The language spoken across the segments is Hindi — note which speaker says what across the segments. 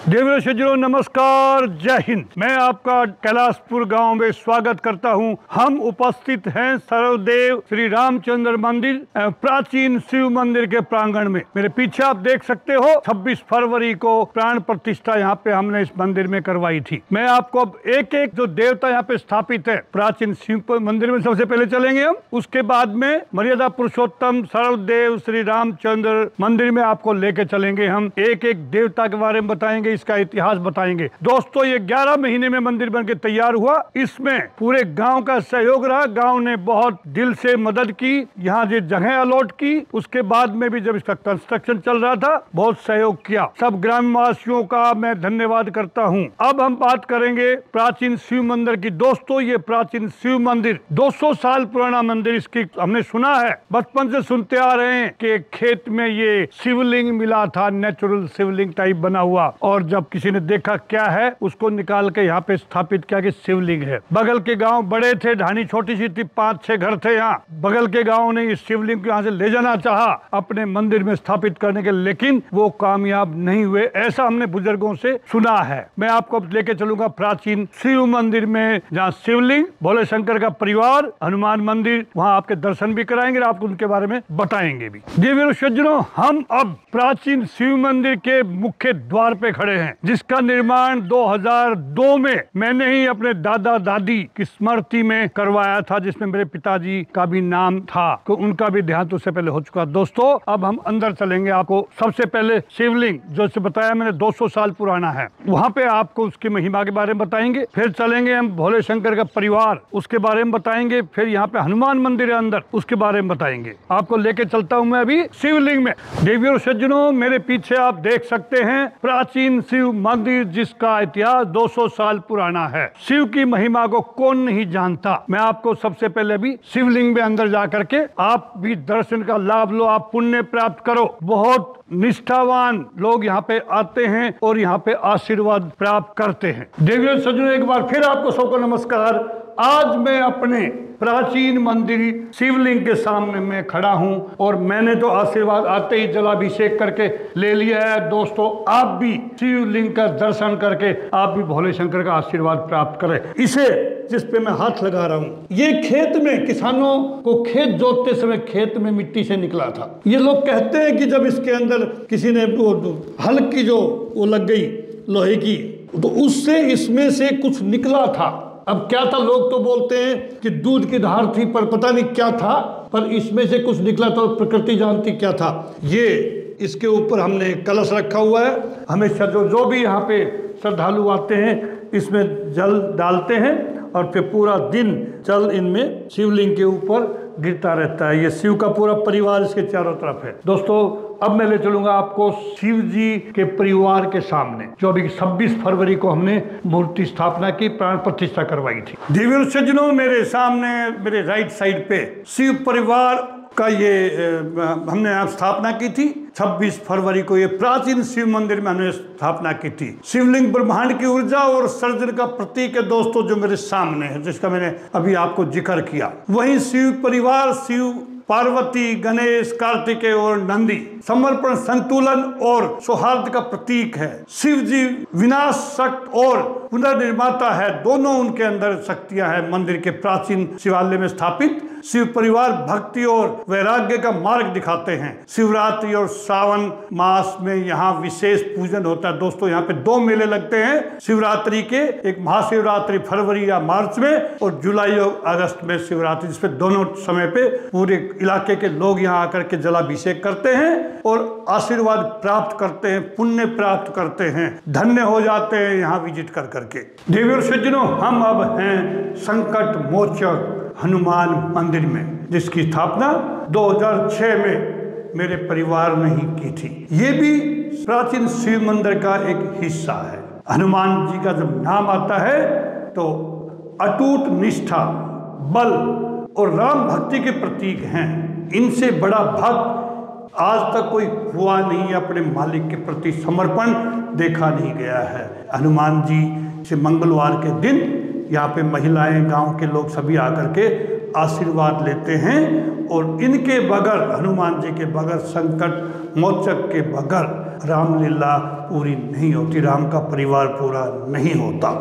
Speaker 1: देवीर सज्जनों नमस्कार, जय हिंद। मैं आपका कैलाशपुर गांव में स्वागत करता हूं। हम उपस्थित हैं सर्वदेव श्री रामचंद्र मंदिर प्राचीन शिव मंदिर के प्रांगण में। मेरे पीछे आप देख सकते हो 26 फरवरी को प्राण प्रतिष्ठा यहाँ पे हमने इस मंदिर में करवाई थी। मैं आपको अब एक एक जो देवता यहाँ पे स्थापित है प्राचीन शिव मंदिर में सबसे पहले चलेंगे हम, उसके बाद में मर्यादा पुरुषोत्तम सर्वदेव श्री रामचंद्र मंदिर में आपको लेके चलेंगे। हम एक एक देवता के बारे में बताएंगे, इसका इतिहास बताएंगे। दोस्तों ये 11 महीने में मंदिर बनके तैयार हुआ। इसमें पूरे गांव का सहयोग रहा। गांव ने बहुत दिल से मदद की, यहाँ जो जगह अलॉट की, उसके बाद में भी जब इसका कंस्ट्रक्शन चल रहा था बहुत सहयोग किया। सब ग्रामवासियों का मैं धन्यवाद करता हूँ। अब हम बात करेंगे प्राचीन शिव मंदिर की। दोस्तों ये प्राचीन शिव मंदिर 200 साल पुराना मंदिर, इसकी हमने सुना है, बचपन से सुनते आ रहे हैं कि खेत में ये शिवलिंग मिला था, नेचुरल शिवलिंग टाइप बना हुआ, और जब किसी ने देखा क्या है उसको निकाल के यहाँ पे स्थापित किया कि शिवलिंग है। बगल के गांव बड़े थे, ढानी छोटी सी थी, 5-6 घर थे यहाँ। बगल के गांव ने इस शिवलिंग को यहाँ से ले जाना चाहा अपने मंदिर में स्थापित करने के, लेकिन वो कामयाब नहीं हुए, ऐसा हमने बुजुर्गों से सुना है। मैं आपको लेके चलूंगा प्राचीन शिव मंदिर में, जहाँ शिवलिंग, भोले शंकर का परिवार, हनुमान मंदिर, वहाँ आपके दर्शन भी कराएंगे, आपको उनके बारे में बताएंगे भी। जी वीर सज्जनों, हम अब प्राचीन शिव मंदिर के मुख्य द्वार पे खड़े हैं, जिसका निर्माण 2002 में मैंने ही अपने दादा दादी की स्मृति में करवाया था, जिसमें मेरे पिताजी का भी नाम था, तो उनका भी देहांत उससे पहले हो चुका। दोस्तों अब हम अंदर चलेंगे। आपको सबसे पहले शिवलिंग जो से बताया मैंने 200 साल पुराना है, वहाँ पे आपको उसकी महिमा के बारे में बताएंगे। फिर चलेंगे हम भोले शंकर का परिवार, उसके बारे में बताएंगे। फिर यहाँ पे हनुमान मंदिर है अंदर, उसके बारे में बताएंगे। आपको लेके चलता हूँ मैं अभी शिवलिंग में। देवी और सज्जनों मेरे पीछे आप देख सकते हैं प्राचीन शिव मंदिर, जिसका इतिहास 200 साल पुराना है। शिव की महिमा को कौन नहीं जानता। मैं आपको सबसे पहले अभी शिवलिंग में अंदर जा करके आप भी दर्शन का लाभ लो, आप पुण्य प्राप्त करो। बहुत निष्ठावान लोग यहाँ पे आते हैं और यहाँ पे आशीर्वाद प्राप्त करते हैं। देवी और सज्जनों एक बार फिर आपको सबको नमस्कार। आज मैं अपने प्राचीन मंदिर शिवलिंग के सामने में खड़ा हूं और मैंने तो आशीर्वाद आते ही जलाभिषेक करके ले लिया है। दोस्तों आप भी शिवलिंग का दर्शन करके आप भी भोले शंकर का आशीर्वाद प्राप्त करें। इसे जिस पे मैं हाथ लगा रहा हूं, ये खेत में किसानों को खेत जोतते समय खेत में मिट्टी से निकला था। ये लोग कहते हैं कि जब इसके अंदर किसी ने हल की जो वो लग गई लोहे की, तो उससे इसमें से कुछ निकला था। अब क्या था, लोग तो बोलते हैं कि दूध की धार थी, पर पता नहीं क्या था, पर इसमें से कुछ निकला, तो प्रकृति जानती क्या था। ये इसके ऊपर हमने कलश रखा हुआ है। हमेशा जो भी यहाँ पे श्रद्धालु आते हैं इसमें जल डालते हैं और फिर पूरा दिन जल इनमें शिवलिंग के ऊपर गिरता रहता है। ये शिव का पूरा परिवार इसके चारों तरफ है। दोस्तों अब मैं ले चलूंगा आपको शिव जी के परिवार के सामने, जो अभी 26 फरवरी को हमने मूर्ति स्थापना की, प्राण प्रतिष्ठा करवाई थी। देवी और सज्जनों मेरे सामने मेरे राइट साइड पे शिव परिवार का ये हमने यहाँ स्थापना की थी। 26 फरवरी को ये प्राचीन शिव मंदिर में हमने स्थापना की थी। शिवलिंग ब्रह्मांड की ऊर्जा और सर्जन का प्रतीक है दोस्तों, जो मेरे सामने है, जिसका मैंने अभी आपको जिक्र किया। वहीं शिव परिवार शिव, पार्वती, गणेश, कार्तिकेय और नंदी समर्पण, संतुलन और सौहार्द का प्रतीक है। शिव जी विनाश शक्ति और पुनर्निर्माता है, दोनों उनके अंदर शक्तियां हैं। मंदिर के प्राचीन शिवालय में स्थापित शिव परिवार भक्ति और वैराग्य का मार्ग दिखाते हैं। शिवरात्रि और श्रावण मास में यहाँ विशेष पूजन होता है। दोस्तों यहाँ पे 2 मेले लगते हैं शिवरात्रि के, एक महाशिवरात्रि फरवरी या मार्च में, और जुलाई और अगस्त में शिवरात्रि, जिसपे दोनों समय पे पूरे इलाके के लोग यहाँ आकर के जलाभिषेक करते हैं और आशीर्वाद प्राप्त करते हैं, पुण्य प्राप्त करते हैं, धन्य हो जाते हैं यहाँ विजिट कर करके। देवी और सज्जनों हम अब हैं संकट मोचक हनुमान मंदिर में, जिसकी स्थापना 2006 में मेरे परिवार ने ही की थी। ये भी प्राचीन शिव मंदिर का एक हिस्सा है। हनुमान जी का जब नाम आता है तो अटूट निष्ठा, बल और राम भक्ति के प्रतीक हैं। इनसे बड़ा भक्त आज तक कोई हुआ नहीं, अपने मालिक के प्रति समर्पण देखा नहीं गया है। हनुमान जी से मंगलवार के दिन यहाँ पे महिलाएं, गांव के लोग सभी आकर के आशीर्वाद लेते हैं, और इनके बगैर, हनुमान जी के बगैर, संकट मोचक के बगैर रामलीला पूरी नहीं होती, राम का परिवार पूरा नहीं होता।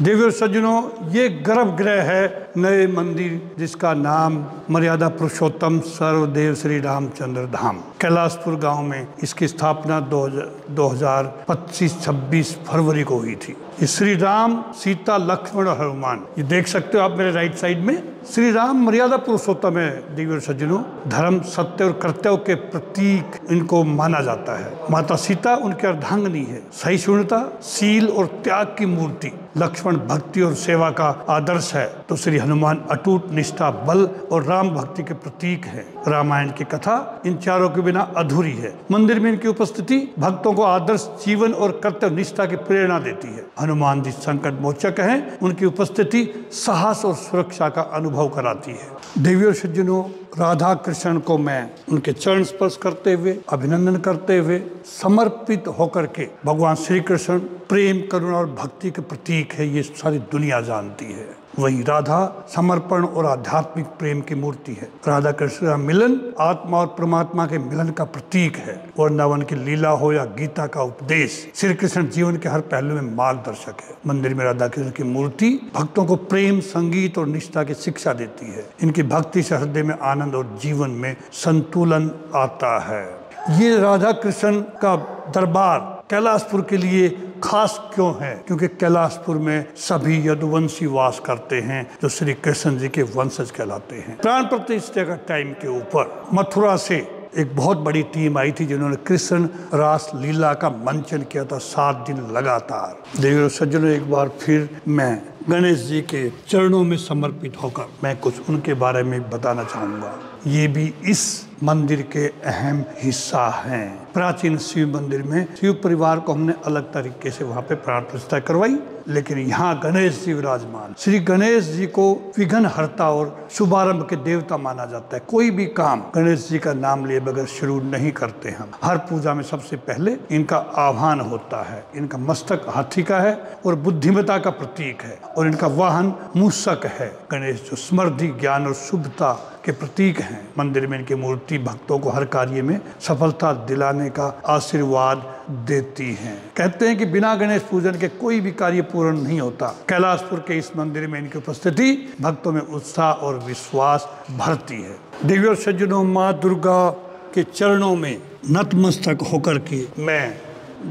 Speaker 1: देवी और सज्जनों, ये गर्भगृह है नए मंदिर जिसका नाम मर्यादा पुरुषोत्तम सर्वदेव श्री रामचंद्र धाम कैलाशपुर गांव में इसकी स्थापना 2025-26 फरवरी को हुई थी। ये श्री राम, सीता, लक्ष्मण और हनुमान, ये देख सकते हो आप मेरे राइट साइड में। श्री राम मर्यादा पुरुषोत्तम है देवी और सज्जनों, धर्म, सत्य और कर्तव्य के प्रतीक इनको माना जाता है। माता सीता उनके अर्धांगिनी है, सहिष्णुता, शील और त्याग की मूर्ति। लक्ष्मण भक्ति और सेवा का आदर्श है, तो श्री हनुमान अटूट निष्ठा, बल और राम भक्ति के प्रतीक है। रामायण की कथा इन चारों के बिना अधूरी है। मंदिर में इनकी उपस्थिति भक्तों को आदर्श जीवन और कर्तव्य निष्ठा की प्रेरणा देती है। हनुमान जी संकट मोचक हैं, उनकी उपस्थिति साहस और सुरक्षा का अनुभव कराती है। देवी और सज्जनों, राधा कृष्ण को मैं उनके चरण स्पर्श करते हुए, अभिनंदन करते हुए, समर्पित होकर के, भगवान श्री कृष्ण प्रेम, करुणा और भक्ति के प्रतीक है, ये सारी दुनिया जानती है। वही राधा समर्पण और आध्यात्मिक प्रेम की मूर्ति है। राधा कृष्ण का मिलन आत्मा और परमात्मा के मिलन का प्रतीक है। वृंदावन की लीला हो या गीता का उपदेश, श्री कृष्ण जीवन के हर पहलू में मार्गदर्शक है। मंदिर में राधा कृष्ण की मूर्ति भक्तों को प्रेम, संगीत और निष्ठा की शिक्षा देती है। इनकी भक्ति से हृदय में आनंद और जीवन में संतुलन आता है। ये राधा कृष्ण का दरबार कैलाशपुर के लिए खास क्यों है? क्योंकि कैलाशपुर में सभी यदुवंशी वास करते हैं जो श्री कृष्ण जी के वंशज कहलाते हैं। प्राण प्रतिष्ठा का टाइम के ऊपर मथुरा से एक बहुत बड़ी टीम आई थी जिन्होंने कृष्ण रास लीला का मंचन किया था 7 दिन लगातार। देवी और सज्जनों, एक बार फिर मैं गणेश जी के चरणों में समर्पित होकर मैं कुछ उनके बारे में बताना चाहूँगा। ये भी इस मंदिर के अहम हिस्सा हैं। प्राचीन शिव मंदिर में शिव परिवार को हमने अलग तरीके से वहाँ पे प्राण प्रतिष्ठा करवाई, लेकिन यहाँ गणेश जी विराजमान। श्री गणेश जी को विघ्न हर्ता और शुभारंभ के देवता माना जाता है। कोई भी काम गणेश जी का नाम लिए बगैर शुरू नहीं करते हम। हर पूजा में सबसे पहले इनका आह्वान होता है। इनका मस्तक हाथी का है और बुद्धिमता का प्रतीक है, और इनका वाहन मूषक है। गणेश जो समृद्धि, ज्ञान और शुभता के प्रतीक हैं। मंदिर में इनकी मूर्ति भक्तों को हर कार्य में सफलता दिलाने का आशीर्वाद देती हैं। कहते हैं कि बिना गणेश पूजन के कोई भी कार्य पूर्ण नहीं होता। कैलाशपुर के इस मंदिर में इनकी उपस्थिति भक्तों में उत्साह और विश्वास भरती है। देवी और सज्जनों, माँ दुर्गा के चरणों में नतमस्तक होकर के मैं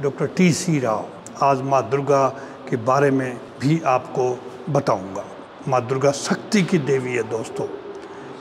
Speaker 1: डॉक्टर TC राव आज माँ दुर्गा के बारे में भी आपको बताऊंगा। माँ दुर्गा शक्ति की देवी है दोस्तों।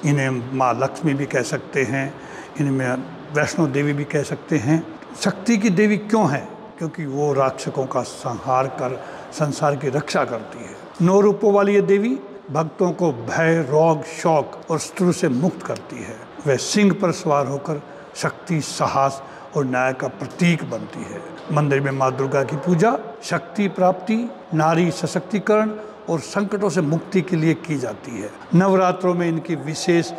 Speaker 1: इन्हें माँ लक्ष्मी भी कह सकते हैं, इनमें वैष्णो देवी भी कह सकते हैं। शक्ति की देवी क्यों है? क्योंकि वो राक्षसों का संहार कर संसार की रक्षा करती है। 9 रूपों वाली ये देवी भक्तों को भय, रोग, शौक और शत्रु से मुक्त करती है। वह सिंह पर सवार होकर शक्ति, साहस और न्याय का प्रतीक बनती है। मंदिर में माँ दुर्गा की पूजा शक्ति प्राप्ति, नारी सशक्तिकरण और संकटों से मुक्ति के लिए की जाती है। नवरात्रों में इनकी विशेष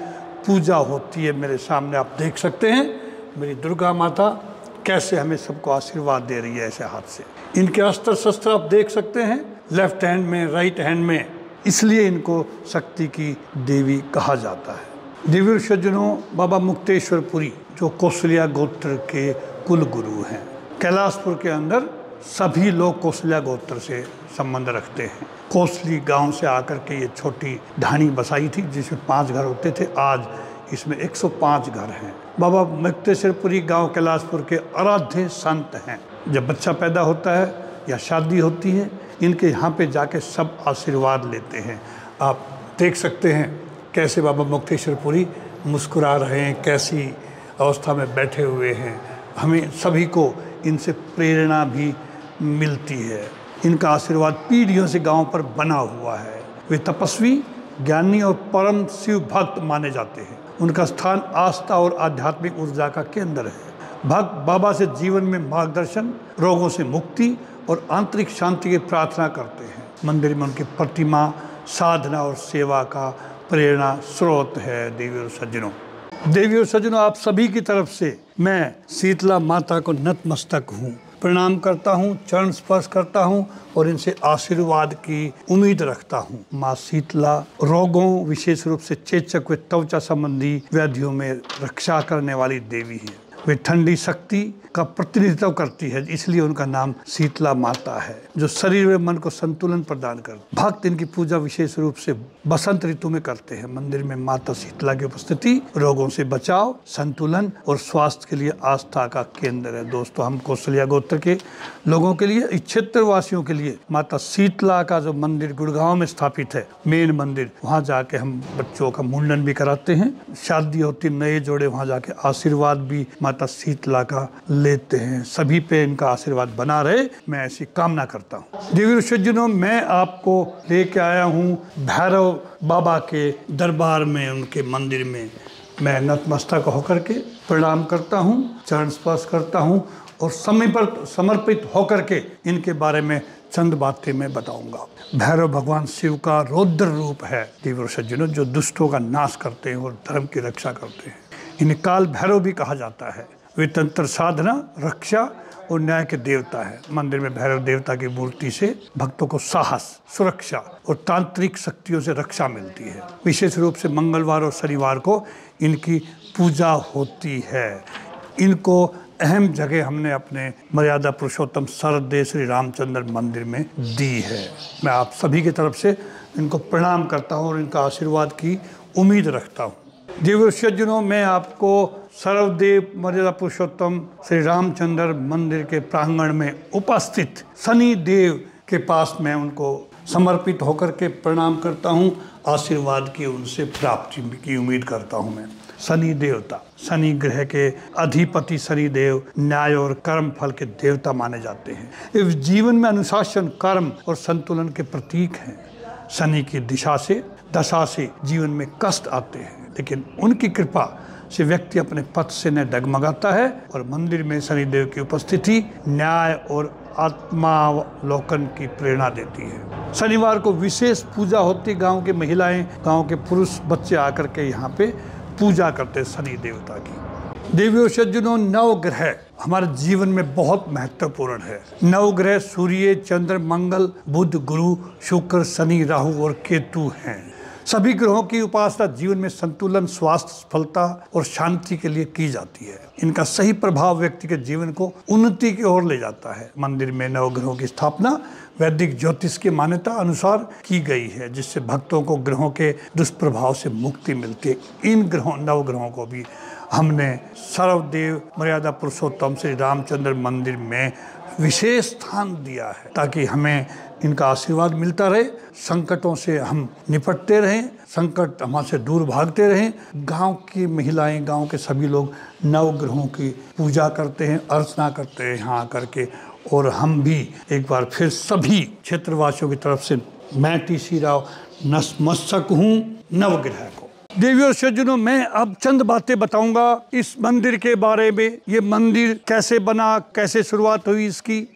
Speaker 1: पूजा होती है। मेरे सामने आप देख सकते हैं मेरी दुर्गा माता कैसे हमें सबको आशीर्वाद दे रही है ऐसे हाथ से। इनके अस्त्र शस्त्र आप देख सकते हैं, लेफ्ट हैंड में, राइट हैंड में, इसलिए इनको शक्ति की देवी कहा जाता है। देवी और सज्जनों, बाबा मुक्तेश्वरपुरी जो कौशल्या गोत्र के कुल गुरु हैं। कैलाशपुर के अंदर सभी लोग कौशल्या गोत्र से संबंध रखते हैं। कोसली गांव से आकर के ये छोटी ढाणी बसाई थी जिसमें 5 घर होते थे। आज इसमें 105 घर हैं। बाबा मुक्तेश्वरपुरी गांव कैलाशपुर के आराध्य संत हैं। जब बच्चा पैदा होता है या शादी होती है, इनके यहाँ पे जाके सब आशीर्वाद लेते हैं। आप देख सकते हैं कैसे बाबा मुक्तेश्वरपुरी मुस्कुरा रहे हैं, कैसी अवस्था में बैठे हुए हैं। हमें सभी को इनसे प्रेरणा भी मिलती है। इनका आशीर्वाद पीढ़ियों से गांव पर बना हुआ है। वे तपस्वी, ज्ञानी और परम शिव भक्त माने जाते हैं। उनका स्थान आस्था और आध्यात्मिक ऊर्जा का केंद्र है। भक्त बाबा से जीवन में मार्गदर्शन, रोगों से मुक्ति और आंतरिक शांति की प्रार्थना करते हैं। मंदिर में उनकी प्रतिमा साधना और सेवा का प्रेरणा स्रोत है। देवी और सज्जनों, आप सभी की तरफ से मैं शीतला माता को नतमस्तक हूँ, प्रणाम करता हूँ, चरण स्पर्श करता हूँ और इनसे आशीर्वाद की उम्मीद रखता हूँ। माँ शीतला रोगों, विशेष रूप से चेचक व त्वचा संबंधी व्याधियों में रक्षा करने वाली देवी है। वे ठंडी शक्ति का प्रतिनिधित्व करती है, इसलिए उनका नाम शीतला माता है, जो शरीर व मन को संतुलन प्रदान करती। भक्त इनकी पूजा विशेष रूप से बसंत ऋतु में करते हैं। मंदिर में माता शीतला की उपस्थिति रोगों से बचाव, संतुलन और स्वास्थ्य के लिए आस्था का केंद्र है। दोस्तों, हम कौशल्या गोत्र के लोगों के लिए, इस क्षेत्र वासियों के लिए माता शीतला का जो मंदिर गुड़गांव में स्थापित है, मेन मंदिर, वहाँ जाके हम बच्चों का मुंडन भी कराते हैं। शादी होती, नए जोड़े वहाँ जाके आशीर्वाद भी माता शीतला का लेते हैं। सभी पे इनका आशीर्वाद बना रहे, मैं ऐसी कामना करता हूँ। देवी सज्जनों, मैं आपको लेके आया हूँ भैरव बाबा के दरबार में, उनके मंदिर में। मैं नतमस्तक होकर के प्रणाम करता हूँ, चरण स्पर्श करता हूँ और समय पर समर्पित होकर के इनके बारे में चंद बातें मैं बताऊंगा। भैरव भगवान शिव का रौद्र रूप है देवी सज्जनों, जो दुष्टों का नाश करते हैं और धर्म की रक्षा करते हैं। इन्हें काल भैरव भी कहा जाता है। वे तंत्र साधना, रक्षा और न्याय के देवता है। मंदिर में भैरव देवता की मूर्ति से भक्तों को साहस, सुरक्षा और तांत्रिक शक्तियों से रक्षा मिलती है। विशेष रूप से मंगलवार और शनिवार को इनकी पूजा होती है। इनको अहम जगह हमने अपने मर्यादा पुरुषोत्तम सरदेव श्री रामचंद्र मंदिर में दी है। मैं आप सभी की तरफ से इनको प्रणाम करता हूँ और इनका आशीर्वाद की उम्मीद रखता हूँ। देवी सज्जनों, मैं आपको सर्वदेव मर्यादा पुरुषोत्तम श्री रामचंद्र मंदिर के प्रांगण में उपस्थित शनि देव के पास मैं उनको समर्पित होकर के प्रणाम करता हूँ। आशीर्वाद की उनसे प्राप्ति की उम्मीद करता हूँ। मैं शनि देवता, शनि ग्रह के अधिपति शनि देव न्याय और कर्म फल के देवता माने जाते हैं। इस जीवन में अनुशासन, कर्म और संतुलन के प्रतीक हैं। शनि की दशा से जीवन में कष्ट आते हैं, लेकिन उनकी कृपा से व्यक्ति अपने पथ से न डगमगाता है और मंदिर में शनिदेव की उपस्थिति न्याय और आत्मावलोकन की प्रेरणा देती है। शनिवार को विशेष पूजा होती। गांव के महिलाएं, गांव के पुरुष, बच्चे आकर के यहाँ पे पूजा करते हैं शनि देवता की। देवियों सज्जनों, नवग्रह हमारे जीवन में बहुत महत्वपूर्ण है। नवग्रह सूर्य, चंद्र, मंगल, बुध, गुरु, शुक्र, शनि, राहु और केतु हैं। सभी ग्रहों की उपासना जीवन में संतुलन, स्वास्थ्य, सफलता और शांति के लिए की जाती है। इनका सही प्रभाव व्यक्ति के जीवन को उन्नति की ओर ले जाता है। मंदिर में नवग्रहों की स्थापना वैदिक ज्योतिष की मान्यता अनुसार की गई है, जिससे भक्तों को ग्रहों के दुष्प्रभाव से मुक्ति मिलती है। इन नवग्रहों को भी हमने सर्वदेव मर्यादा पुरुषोत्तम श्री रामचंद्र मंदिर में विशेष स्थान दिया है, ताकि हमें इनका आशीर्वाद मिलता रहे, संकटों से हम निपटते रहें, संकट हमसे दूर भागते रहें। गांव की महिलाएं, गांव के सभी लोग नवग्रहों की पूजा करते हैं, अर्चना करते हैं यहाँ आकर के। और हम भी एक बार फिर सभी क्षेत्रवासियों की तरफ से मैं टी.सी. राव नतमस्तक हूँ नवग्रह को। देवियों सज्जनों, मैं अब चंद बातें बताऊंगा इस मंदिर के बारे में। ये मंदिर कैसे बना, कैसे शुरुआत हुई इसकी।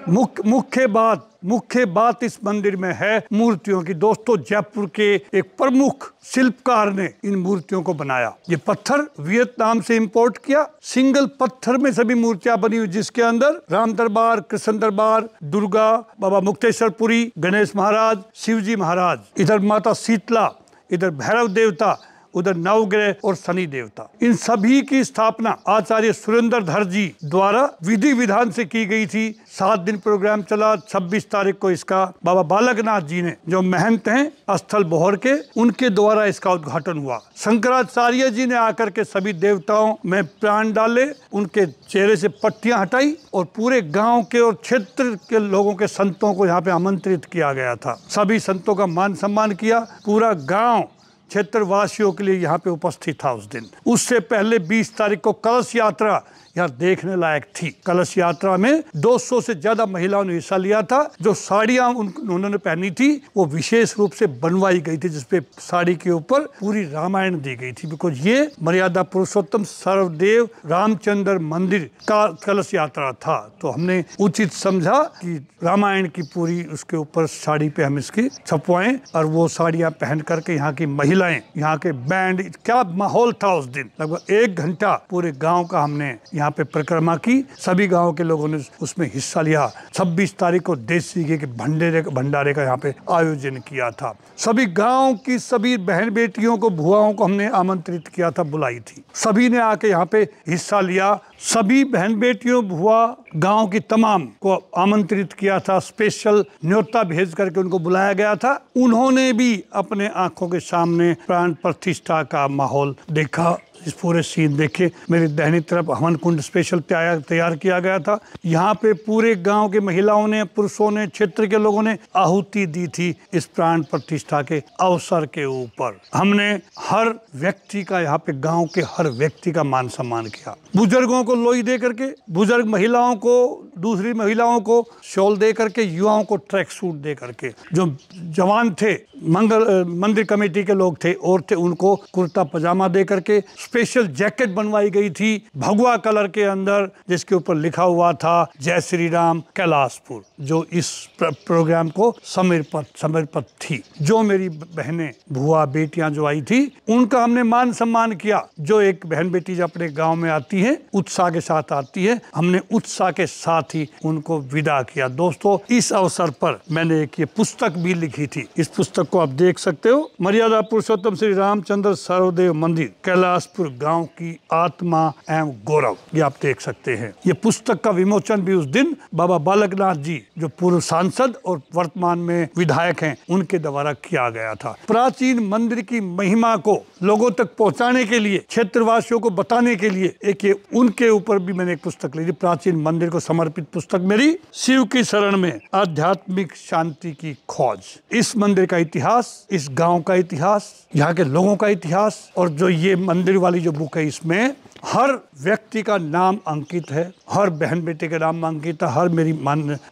Speaker 1: मुख्य बात इस मंदिर में है मूर्तियों की। दोस्तों, जयपुर के एक प्रमुख शिल्पकार ने इन मूर्तियों को बनाया। ये पत्थर वियतनाम से इंपोर्ट किया। सिंगल पत्थर में सभी मूर्तियां बनी हुई, जिसके अंदर राम दरबार, कृष्ण दरबार, दुर्गा, बाबा मुक्तेश्वरपुरी, गणेश महाराज, शिवजी महाराज, इधर माता शीतला, इधर भैरव देवता, उधर नवग्रह और शनि देवता। इन सभी की स्थापना आचार्य सुरेंद्रधर जी द्वारा विधि विधान से की गई थी। 7 दिन प्रोग्राम चला। 26 तारीख को इसका बाबा बालकनाथ जी ने, जो महंत हैं स्थल बोहर के, उनके द्वारा इसका उद्घाटन हुआ। शंकराचार्य जी ने आकर के सभी देवताओं में प्राण डाले, उनके चेहरे से पट्टियां हटाई और पूरे गांव के और क्षेत्र के लोगों के संतों को यहाँ पे आमंत्रित किया गया था। सभी संतों का मान सम्मान किया। पूरा गांव क्षेत्रवासियों के लिए यहाँ पे उपस्थित था उस दिन। उससे पहले 20 तारीख को कलश यात्रा यहाँ देखने लायक थी। कलश यात्रा में 200 से ज्यादा महिलाओं ने हिस्सा लिया था। जो साड़ियाँ उन्होंने पहनी थी वो विशेष रूप से बनवाई गई थी, जिसपे साड़ी के ऊपर पूरी रामायण दी गई थी। बिकॉज ये मर्यादा पुरुषोत्तम सर्वदेव रामचंद्र मंदिर का कलश यात्रा था, तो हमने उचित समझा कि रामायण की पूरी उसके ऊपर साड़ी पे हम इसकी छपवाएं। और वो साड़ियाँ पहन करके यहाँ की महिलाएं, यहाँ के बैंड, क्या माहौल था उस दिन। लगभग 1 घंटा पूरे गाँव का हमने यहाँ पे परिक्रमा की। सभी गाँव के लोगों ने उसमें हिस्सा लिया। 26 तारीख को देसी घी के भंडारे का यहाँ पे आयोजन किया था। सभी गांव की सभी बहन बेटियों को, बुआओं को हमने आमंत्रित किया था, बुलाई थी। सभी ने आके यहाँ पे हिस्सा लिया। सभी बहन बेटियों, बुआ, गांव की तमाम को आमंत्रित किया था। स्पेशल न्योता भेज करके उनको बुलाया गया था। उन्होंने भी अपने आंखों के सामने प्राण प्रतिष्ठा का माहौल देखा। इस पूरे सीन देखे। मेरी दाहिनी तरफ हवन कुंड स्पेशल तैयार किया गया था। यहाँ पे पूरे गांव के महिलाओं ने, पुरुषों ने, क्षेत्र के लोगों ने आहुति दी थी इस प्राण प्रतिष्ठा के अवसर के ऊपर। हमने हर व्यक्ति का, यहाँ पे गांव के हर व्यक्ति का मान सम्मान किया। बुजुर्गों को लोई दे करके, बुजुर्ग महिलाओं को, दूसरी महिलाओं को शॉल दे करके, युवाओं को ट्रैक सूट दे करके, जो जवान थे, मंदिर कमेटी के लोग थे और थे, उनको कुर्ता पजामा दे करके स्पेशल जैकेट बनवाई गई थी भगवा कलर के अंदर, जिसके ऊपर लिखा हुआ था जय श्री राम कैलाशपुर, जो इस प्रोग्राम को समर्पित थी। जो मेरी बहनें, भुआ, बेटियां जो आई थी, उनका हमने मान सम्मान किया। जो एक बहन बेटी जो अपने गांव में आती है, उत्साह के साथ आती है, हमने उत्साह के साथ ही उनको विदा किया। दोस्तों, इस अवसर पर मैंने एक ये पुस्तक भी लिखी थी। इस पुस्तक को आप देख सकते हो, मर्यादा पुरुषोत्तम श्री रामचंद्र सर्वदेव मंदिर, कैलाशपुर गांव की आत्मा एवं गौरव, ये आप देख सकते हैं। ये पुस्तक का विमोचन भी उस दिन बाबा बालकनाथ जी, जो पूर्व सांसद और वर्तमान में विधायक हैं, उनके द्वारा किया गया था। प्राचीन मंदिर की महिमा को लोगों तक पहुंचाने के लिए, क्षेत्रवासियों को बताने के लिए एक ये उनके ऊपर भी मैंने एक पुस्तक लिखी। प्राचीन मंदिर को समर्पित पुस्तक मेरी, शिव की शरण में आध्यात्मिक शांति की खोज। इस मंदिर का इतिहास, इस गांव का इतिहास, यहाँ के लोगों का इतिहास, और जो ये मंदिर वाली जो बुक है, इसमें हर व्यक्ति का नाम अंकित है, हर बहन बेटे का नाम अंकित है, हर मेरी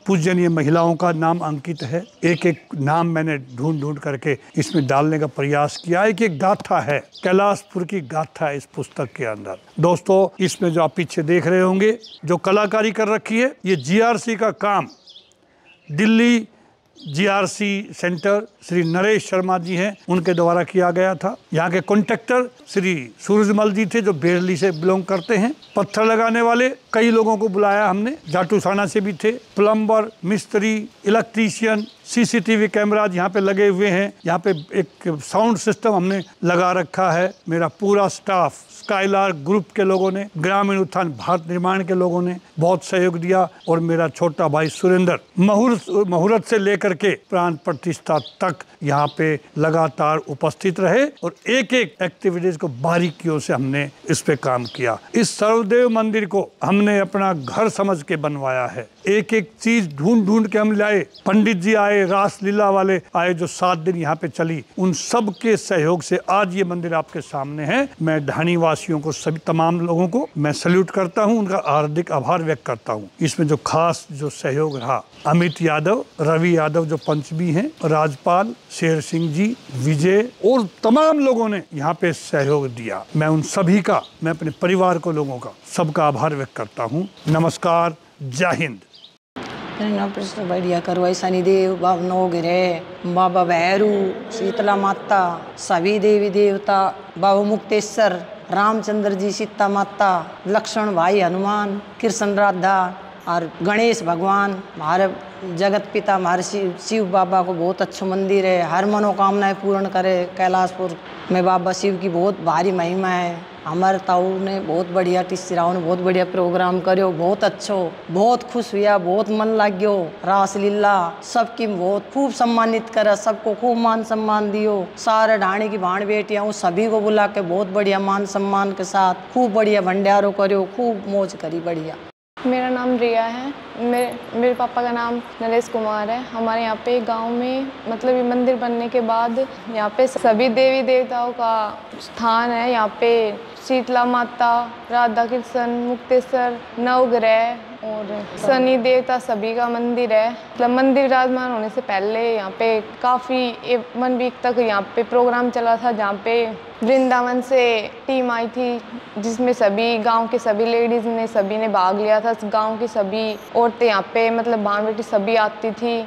Speaker 1: पूजनीय महिलाओं का नाम अंकित है। एक एक नाम मैंने ढूंढ करके इसमें डालने का प्रयास किया है कि एक गाथा है, कैलाशपुर की गाथा है इस पुस्तक के अंदर। दोस्तों, इसमें जो आप पीछे देख रहे होंगे, जो कलाकारी कर रखी है, ये जीआरसी का काम दिल्ली जीआरसी सेंटर श्री नरेश शर्मा जी हैं, उनके द्वारा किया गया था। यहाँ के कॉन्ट्रैक्टर श्री सूरजमल जी थे, जो बेरली से बिलोंग करते हैं। पत्थर लगाने वाले कई लोगों को बुलाया हमने, जाटूसाना से भी थे। प्लम्बर, मिस्त्री, इलेक्ट्रीशियन, सीसीटीवी कैमराज यहाँ पे लगे हुए हैं। यहाँ पे एक साउंड सिस्टम हमने लगा रखा है। मेरा पूरा स्टाफ, स्काईलार्क ग्रुप के लोगों ने, ग्रामीण उत्थान भारत निर्माण के लोगों ने बहुत सहयोग दिया, और मेरा छोटा भाई सुरेंद्र मुहूर्त से लेकर के प्राण प्रतिष्ठा तक यहाँ पे लगातार उपस्थित रहे, और एक एक एक्टिविटीज को बारीकियों से हमने इस पे काम किया। इस सर्वदेव मंदिर को हमने अपना घर समझ के बनवाया है। एक एक चीज ढूंढ के हम लाए। पंडित जी आए, रास लीला वाले आए, जो 7 दिन यहाँ पे चली। उन सब के सहयोग से आज ये मंदिर आपके सामने है। मैं ढाणी वासियों को, सभी तमाम लोगों को मैं सैल्यूट करता हूँ, उनका हार्दिक आभार व्यक्त करता हूँ। इसमें जो खास जो सहयोग रहा, अमित यादव, रवि यादव जो पंच भी हैं, राजपाल, शेर सिंह जी, विजय और तमाम लोगों ने यहाँ पे सहयोग दिया। मैं उन सभी का, मैं अपने परिवार को, लोगों का, सबका आभार व्यक्त करता हूँ। नमस्कार, जय हिंद।
Speaker 2: प्रश्न बढ़िया करवाई शनिदेव, बाबा नवगिरे, बाबा भैरू, शीतला माता, सभी देवी देवता, बाबा मुक्तेश्वर, रामचंद्र जी, सीता माता, लक्ष्मण भाई हनुमान, कृष्ण राधा और गणेश भगवान। हमारे जगत पिता हमारे शिव बाबा को बहुत अच्छा मंदिर है, हर मनोकामनाएं पूर्ण करे। कैलाशपुर में बाबा शिव की बहुत भारी महिमा है। हमारे ताऊ ने बहुत बढ़िया, टीचराओं ने बहुत बढ़िया प्रोग्राम करो, बहुत अच्छो, बहुत खुश हुआ, बहुत मन लग गयो। रास लीला सबकी बहुत खूब सम्मानित करा, सबको खूब मान सम्मान दियो। सारे ढाणी की भाण बेटियां, उस सभी को बुला के बहुत बढ़िया मान सम्मान के साथ खूब बढ़िया भंडारो करो, खूब मौज करी बढ़िया।
Speaker 3: मेरा नाम रिया है। मेरे पापा का नाम नरेश कुमार है। हमारे यहाँ पे गांव में मतलब ये मंदिर बनने के बाद यहाँ पे सभी देवी देवताओं का स्थान है। यहाँ पे शीतला माता, राधा कृष्ण, मुक्तेश्वर, नवग्रह और शनि देवता सभी का मंदिर है। मतलब मंदिर विराजमान होने से पहले यहाँ पे काफ़ी 1 वीक तक यहाँ पे प्रोग्राम चला था, जहाँ पे वृंदावन से टीम आई थी, जिसमें सभी गांव के सभी लेडीज़ ने, सभी ने भाग लिया था। गांव की सभी औरतें यहाँ पे मतलब भाण बेटी सभी आती थी।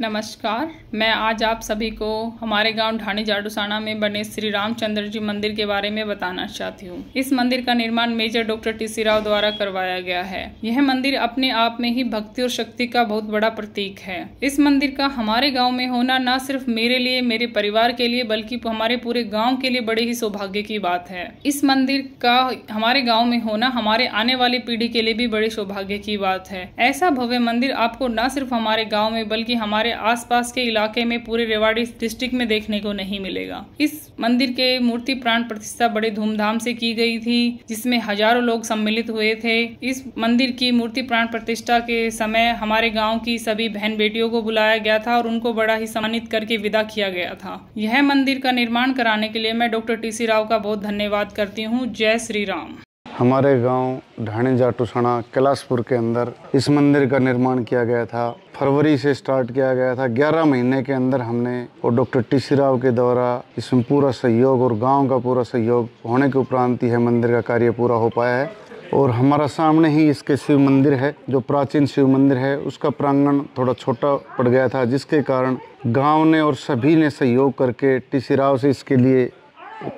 Speaker 4: नमस्कार, मैं आज आप सभी को हमारे गांव ढाणी जाटूसाना में बने श्री रामचंद्र जी मंदिर के बारे में बताना चाहती हूँ। इस मंदिर का निर्माण मेजर डॉक्टर टी.सी. राव द्वारा करवाया गया है। यह मंदिर अपने आप में ही भक्ति और शक्ति का बहुत बड़ा प्रतीक है। इस मंदिर का हमारे गाँव में होना न सिर्फ मेरे लिए, मेरे परिवार के लिए, बल्कि हमारे पूरे गाँव के लिए बड़े ही सौभाग्य की बात है। इस मंदिर का हमारे गाँव में होना हमारे आने वाली पीढ़ी के लिए भी बड़े सौभाग्य की बात है। ऐसा भव्य मंदिर आपको न सिर्फ हमारे गाँव में बल्कि हमारे आसपास के इलाके में पूरे रेवाड़ी डिस्ट्रिक्ट में देखने को नहीं मिलेगा। इस मंदिर के मूर्ति प्राण प्रतिष्ठा बड़े धूमधाम से की गई थी, जिसमें हजारों लोग सम्मिलित हुए थे। इस मंदिर की मूर्ति प्राण प्रतिष्ठा के समय हमारे गांव की सभी बहन बेटियों को बुलाया गया था और उनको बड़ा ही सम्मानित करके विदा किया गया था। यह मंदिर का निर्माण कराने के लिए मैं डॉक्टर टी.सी. राव का बहुत धन्यवाद करती हूँ। जय श्री राम।
Speaker 5: हमारे गांव ढाणी जाटूसाना कैलाशपुर के अंदर इस मंदिर का निर्माण किया गया था। फरवरी से स्टार्ट किया गया था। 11 महीने के अंदर हमने और डॉक्टर टी.सी. राव के द्वारा इसमें पूरा सहयोग और गांव का पूरा सहयोग होने के उपरांत यह मंदिर का कार्य पूरा हो पाया है। और हमारा सामने ही इसके शिव मंदिर है, जो प्राचीन शिव मंदिर है। उसका प्रांगण थोड़ा छोटा पड़ गया था, जिसके कारण गाँव ने और सभी ने सहयोग करके टी.सी. राव से इसके लिए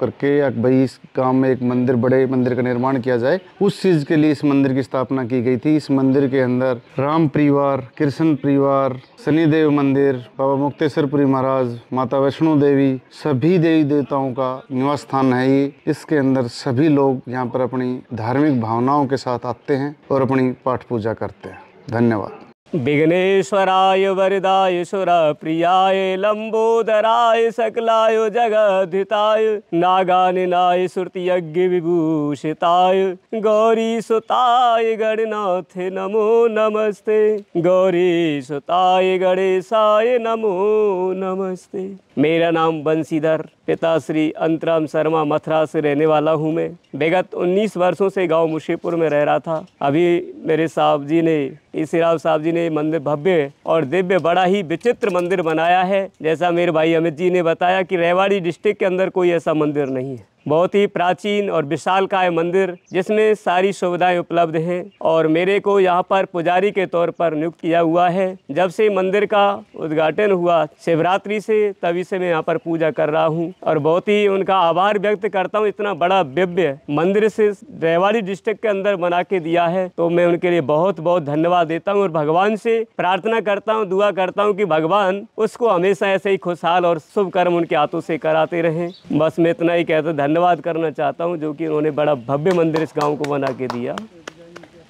Speaker 5: करके भाई इस गांव में एक मंदिर, बड़े मंदिर का निर्माण किया जाए, उस चीज़ के लिए इस मंदिर की स्थापना की गई थी। इस मंदिर के अंदर राम परिवार, कृष्ण परिवार, शनिदेव मंदिर, बाबा मुक्तेश्वरपुरी महाराज, माता वैष्णो देवी, सभी देवी देवताओं का निवास स्थान है ये। इसके अंदर सभी लोग यहाँ पर अपनी धार्मिक भावनाओं के साथ आते हैं और अपनी पाठ पूजा करते हैं। धन्यवाद।
Speaker 6: विघ्नेश्वराय वरदाय सुरप्रियाय लंबोदराय सकलाय जगद्धिताय नागाननाय श्रुतियज्ञ विभूषिताय गौरी सुताय गणनाथ नमो नमस्ते। गौरी सुताय गणेशाय नमो नमस्ते। मेरा नाम बंसीधर, पिता श्री अंतराम शर्मा, मथुरा से रहने वाला हूँ। मैं विगत 19 वर्षों से गांव मुशीपुर में रह रहा था। अभी मेरे साहब जी ने, टी.सी. राव साहब जी ने मंदिर भव्य और दिव्य, बड़ा ही विचित्र मंदिर बनाया है। जैसा मेरे भाई अमित जी ने बताया कि रेवाड़ी डिस्ट्रिक्ट के अंदर कोई ऐसा मंदिर नहीं है। बहुत ही प्राचीन और विशालकाय मंदिर, जिसमें सारी सुविधाएं उपलब्ध हैं। और मेरे को यहाँ पर पुजारी के तौर पर नियुक्त किया हुआ है। जब से मंदिर का उद्घाटन हुआ शिवरात्रि से, तभी से मैं यहाँ पर पूजा कर रहा हूँ और बहुत ही उनका आभार व्यक्त करता हूँ। इतना बड़ा दिव्य मंदिर से रेवाड़ी डिस्ट्रिक्ट के अंदर बना के दिया है, तो मैं उनके लिए बहुत बहुत धन्यवाद देता हूँ और भगवान से प्रार्थना करता हूँ, दुआ करता हूँ कि भगवान उसको हमेशा ऐसे ही खुशहाल और शुभ कर्म उनके हाथों से कराते रहें। बस मैं इतना ही कहता, धन्यवाद करना चाहता हूं, जो कि उन्होंने बड़ा भव्य मंदिर इस गांव को बना के दिया।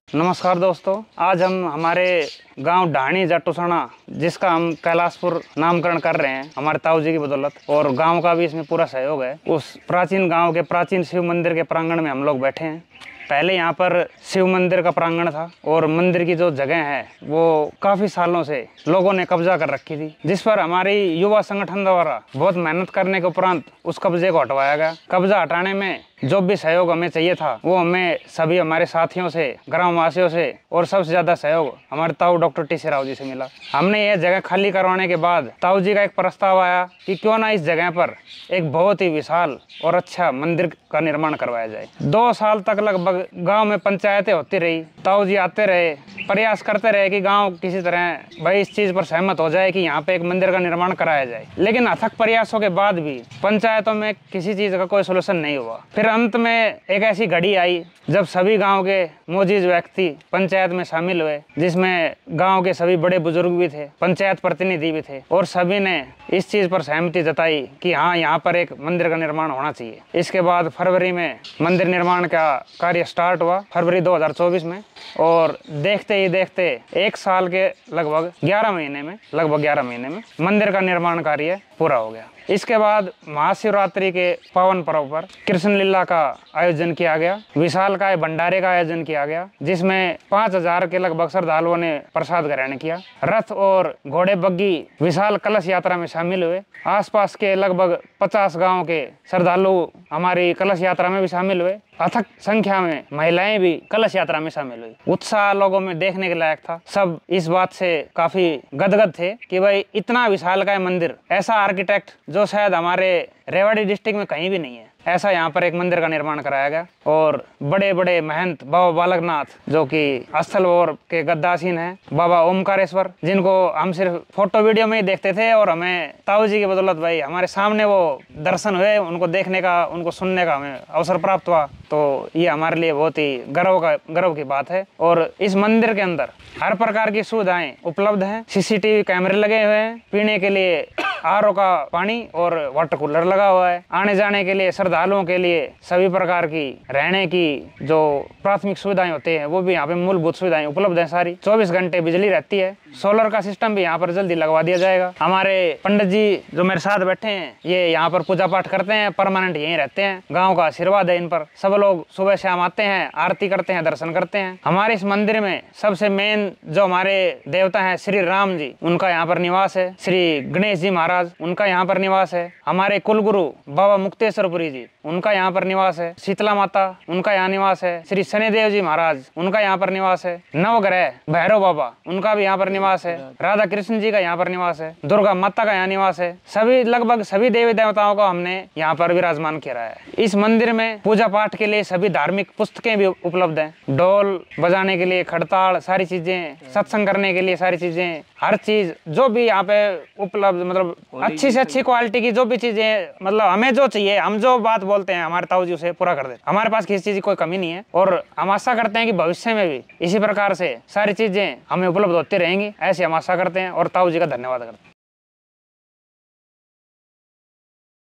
Speaker 7: नमस्कार दोस्तों, आज हम हमारे गांव ढाणी जाटूसाना, जिसका हम कैलाशपुर नामकरण कर रहे हैं हमारे ताऊ जी की बदौलत, और गांव का भी इसमें पूरा सहयोग है। उस प्राचीन गांव के प्राचीन शिव मंदिर के प्रांगण में हम लोग बैठे हैं। पहले यहाँ पर शिव मंदिर का प्रांगण था और मंदिर की जो जगह है वो काफ़ी सालों से लोगों ने कब्जा कर रखी थी, जिस पर हमारी युवा संगठन द्वारा बहुत मेहनत करने के उपरांत उस कब्जे को हटवाया गया। कब्जा हटाने में जो भी सहयोग हमें चाहिए था वो हमें सभी हमारे साथियों से, ग्रामवासियों से और सबसे ज़्यादा सहयोग हमारे ताऊ डॉक्टर टी.सी. राव जी से मिला। हमने ये जगह खाली करवाने के बाद ताऊ जी का एक प्रस्ताव आया कि क्यों ना इस जगह पर एक बहुत ही विशाल और अच्छा मंदिर का निर्माण करवाया जाए। 2 साल तक लगभग गांव में पंचायतें होती रही, ताऊ जी आते रहे, प्रयास करते रहे कि गांव किसी तरह भाई इस चीज़ पर सहमत हो जाए कि यहाँ पे एक मंदिर का निर्माण कराया जाए। लेकिन अथक प्रयासों के बाद भी पंचायतों में किसी चीज़ का कोई सोल्यूशन नहीं हुआ। फिर अंत में एक ऐसी घड़ी आई जब सभी गांव के मौजूद व्यक्ति पंचायत में शामिल हुए, जिसमें गांव के सभी बड़े बुजुर्ग भी थे, पंचायत प्रतिनिधि भी थे, और सभी ने इस चीज़ पर सहमति जताई कि हाँ, यहाँ पर एक मंदिर का निर्माण होना चाहिए। इसके बाद फरवरी में मंदिर निर्माण का कार्य स्टार्ट हुआ, फरवरी 2024 में, और देखते ही देखते 1 साल के लगभग 11 महीने में मंदिर का निर्माण कार्य पूरा हो गया। इसके बाद महाशिवरात्रि के पावन पर्व पर कृष्ण लीला का आयोजन किया गया, विशालकाय भंडारे का आयोजन किया गया, जिसमें 5000 के लगभग श्रद्धालुओं ने प्रसाद ग्रहण किया। रथ और घोड़े बग्गी विशाल कलश यात्रा में शामिल हुए। आसपास के लगभग 50 गांव के श्रद्धालु हमारी कलश यात्रा में भी शामिल हुए। अथक संख्या में महिलाएं भी कलश यात्रा में शामिल हुई। उत्साह लोगों में देखने के लायक था। सब इस बात से काफी गदगद थे कि भाई इतना विशालकाय मंदिर, ऐसा आर्किटेक्ट जो शायद हमारे रेवाड़ी डिस्ट्रिक्ट में कहीं भी नहीं है, ऐसा यहाँ पर एक मंदिर का निर्माण कराया गया। और बड़े बड़े महंत बाबा बालकनाथ, जो कि स्थल और के गद्दासीन है, बाबा ओमकारेश्वर, जिनको हम सिर्फ फोटो वीडियो में ही देखते थे, और हमें ताऊ जी की बदौलत भाई हमारे सामने वो दर्शन हुए, उनको देखने का, उनको सुनने का हमें अवसर प्राप्त हुआ। तो ये हमारे लिए बहुत ही गर्व की बात है। और इस मंदिर के अंदर हर प्रकार की सुविधाएं उपलब्ध हैं। सीसीटीवी कैमरे लगे हुए हैं, पीने के लिए आरओ का पानी और वाटर कूलर लगा हुआ है, आने जाने के लिए श्रद्धालुओं के लिए सभी प्रकार की रहने की जो प्राथमिक सुविधाएं होती हैं वो भी यहाँ पे मूलभूत सुविधाएं उपलब्ध हैं सारी। 24 घंटे बिजली रहती है। सोलर का सिस्टम भी यहाँ पर जल्दी लगवा दिया जाएगा। हमारे पंडित जी जो मेरे साथ बैठे हैं, ये यहाँ पर पूजा पाठ करते हैं, परमानेंट यहीं रहते हैं। गाँव का आशीर्वाद है इन पर। सब लोग सुबह शाम आते हैं, आरती करते हैं, दर्शन करते हैं। हमारे इस मंदिर में सबसे मेन जो हमारे देवता है श्री राम जी, उनका यहाँ पर निवास है। श्री गणेश जी महाराज, उनका यहाँ पर निवास है। हमारे कुलगुरु बाबा मुक्तेश्वरपुरी जी, उनका यहाँ पर निवास है। शीतला माता, उनका यहाँ निवास है। श्री शनिदेव जी महाराज, उनका यहाँ पर निवास है। नवग्रह भैरव बाबा, उनका भी यहाँ पर निवास है। राधा कृष्ण जी का यहाँ पर निवास है। दुर्गा माता का यहाँ निवास है। सभी लगभग सभी देवी देवताओं को हमने यहाँ पर विराजमान किया है। इस मंदिर में पूजा पाठ के लिए सभी धार्मिक पुस्तकें भी उपलब्ध हैं। ढोल बजाने के लिए खड़ताल, सारी चीजें, सत्संग करने के लिए सारी चीजें, हर चीज जो भी यहाँ पे उपलब्ध, मतलब अच्छी से अच्छी क्वालिटी की जो भी चीजें, मतलब हमें जो चाहिए, हम जो बात बोलते हैं हमारे ताऊ जी उसे पूरा कर देते। हमारे पास किसी चीज की कोई कमी नहीं है। और हम आशा करते हैं कि भविष्य में भी इसी प्रकार से सारी चीजें हमें उपलब्ध होती रहेंगी, ऐसी हम आशा करते हैं। और ताऊ जी का धन्यवाद करते हैं।